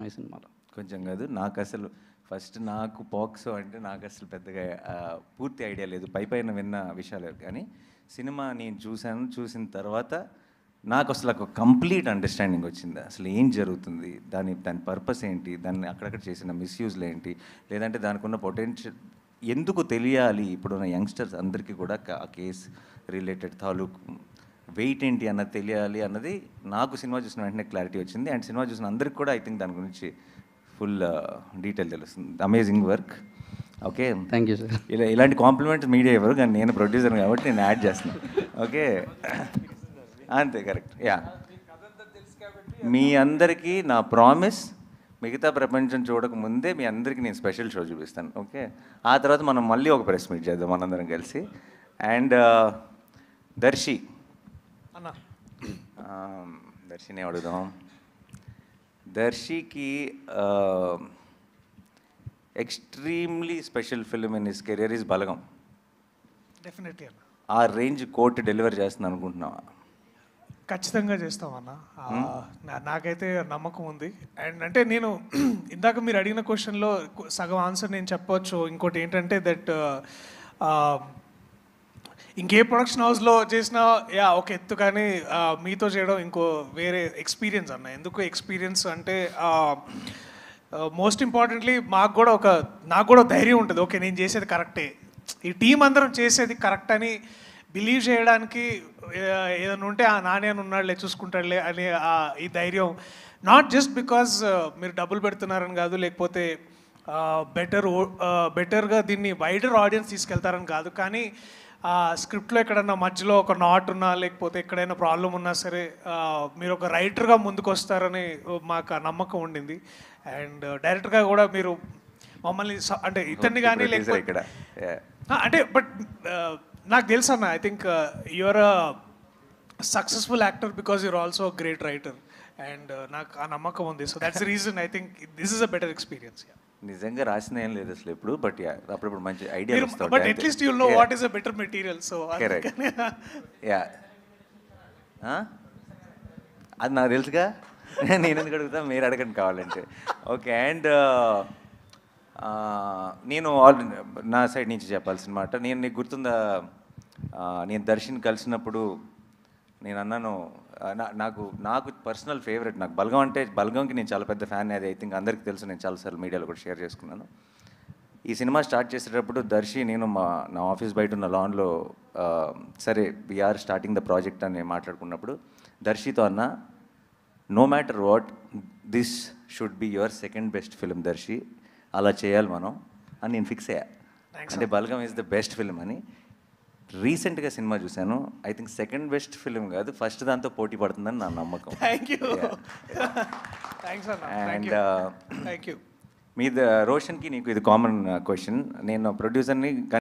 ఈ సినిమాలో. కొంచెం కాదు, నాకు అసలు ఫస్ట్ నాకు పాక్సో అంటే నాకు అసలు పెద్దగా పూర్తి ఐడియా లేదు, పైన విన్న విషయాలు. కానీ సినిమా నేను చూసిన తర్వాత నాకు అసలు ఒక కంప్లీట్ అండర్స్టాండింగ్ వచ్చింది. అసలు ఏం జరుగుతుంది, దాని పర్పస్ ఏంటి, దాన్ని అక్కడక్కడ చేసిన మిస్యూజ్లు ఏంటి, లేదంటే దానికి ఉన్న పొటెన్షియల్ ఎందుకు తెలియాలి ఇప్పుడున్న యంగ్స్టర్స్ అందరికీ కూడా ఆ కేస్ రిలేటెడ్ తాలూకు వెయిట్ ఏంటి అన్నది తెలియాలి అన్నది నాకు సినిమా చూసిన వెంటనే క్లారిటీ వచ్చింది. అండ్ సినిమా చూసిన అందరికి కూడా ఐ థింక్ దాని గురించి ఫుల్ డీటెయిల్ తెలుస్తుంది. Amazing work. Okay, thank you sir. ఇలాంటి కాంప్లిమెంట్స్ మీడియా ఇవ్వరు, కానీ నేను ప్రొడ్యూసర్ కాబట్టి నేను యాడ్ చేస్తున్నాను. ఓకే, అంతే, కరెక్ట్. యా, మీ అందరికీ నా ప్రామిస్, మిగతా ప్రపంచం చూడక ముందే మీ అందరికీ నేను స్పెషల్ షో చూపిస్తాను. ఓకే, ఆ తర్వాత మనం మళ్ళీ ఒక ప్రెస్ మీట్ చేద్దాం మనందరం కలిసి. అండ్ దర్శిని అడుగుదాం. దర్శికి extremely special film in his career is Balagam. Definitely అన్న. ఆ రేంజ్ కోర్టు డెలివర్ చేస్తుంది అనుకుంటున్నావా? ఖచ్చితంగా చేస్తామన్న. నాకైతే నమ్మకం ఉంది. అండ్ అంటే నేను ఇందాక మీరు అడిగిన క్వశ్చన్లో సగం ఆన్సర్ నేను చెప్పవచ్చు. ఇంకోటి ఏంటంటే దట్ ఇంకే ప్రొడక్షన్ హౌస్లో చేసినా ఒక ఎత్తు, కానీ మీతో చేయడం ఇంకో వేరే ఎక్స్పీరియన్స్ అన్న. ఎందుకు ఎక్స్పీరియన్స్ అంటే మోస్ట్ ఇంపార్టెంట్లీ నాకు కూడా ధైర్యం ఉంటుంది. ఓకే, నేను చేసేది కరెక్టే, ఈ టీం అందరం చేసేది కరెక్ట్ అని బిలీవ్ చేయడానికి ఏదైనా ఉంటే ఆ నాని అని ఉన్నాడులే, చూసుకుంటాడులే అనే ఈ ధైర్యం. నాట్ జస్ట్ బికాజ్ మీరు డబ్బులు పెడుతున్నారని కాదు, లేకపోతే బెటర్గా దీన్ని వైడర్ ఆడియన్స్ తీసుకెళ్తారని కాదు, కానీ స్క్రిప్ట్లో ఎక్కడన్నా మధ్యలో ఒక నాట్ ఉన్నా, లేకపోతే ఎక్కడైనా ప్రాబ్లం ఉన్నా సరే మీరు ఒక రైటర్గా ముందుకు వస్తారని మాకు ఆ నమ్మకం ఉండింది. అండ్ డైరెక్టర్గా కూడా మీరు మమ్మల్ని అంటే ఇతన్ని కానీ లేకపోతే అంటే బట్ నాకు తెలుసు అన్న, I think your a successful actor because you're also a great writer. And నాకు ఆ నమ్మకం ఉంది. So that's the reason I think this is a better experience. నిజంగా రాసిన ఏం లేదు అసలు ఎప్పుడు, బట్ అప్పుడప్పుడు మంచి ఐడియా వస్తుంది. But at least you know what is a better material. So yeah, అది నాకు తెలుసుగా, నేను ఎందుకు అడుగుతా, మీరు అడగండి కావాలంటే. ఓకే, అండ్ నేను నా సైడ్ నుంచి చెప్పాల్సిన మాట, నేను నీకు గుర్తుందా, నేను దర్శన్ కలిసినప్పుడు నేను అన్నాను, నాకు పర్సనల్ ఫేవరెట్, నాకు బలగం అంటే, బలగంకి నేను చాలా పెద్ద ఫ్యాన్. అది ఐ థింక్ అందరికీ తెలుసు, నేను చాలాసార్లు మీడియాలో కూడా షేర్ చేసుకున్నాను. ఈ సినిమా స్టార్ట్ చేసేటప్పుడు దర్శి నేను నా ఆఫీస్ బయట ఉన్న లాన్లో సరే వీఆర్ స్టార్టింగ్ ద ప్రాజెక్ట్ అని మాట్లాడుకున్నప్పుడు దర్శితో అన్న, no matter what, this should be your second best film Darshi, అలా చేయాలి మనం అని నేను ఫిక్స్ అయ్యా. అంటే Balagam is the best film అని. రీసెంట్గా సినిమా చూశాను, I think second best film కాదు, ఫస్ట్ దాంతో పోటీ పడుతుందని నా నమ్మకం. అండ్ మీ రోషన్కి నీకు ఇది కామన్ క్వశ్చన్. నేను ప్రొడ్యూసర్ని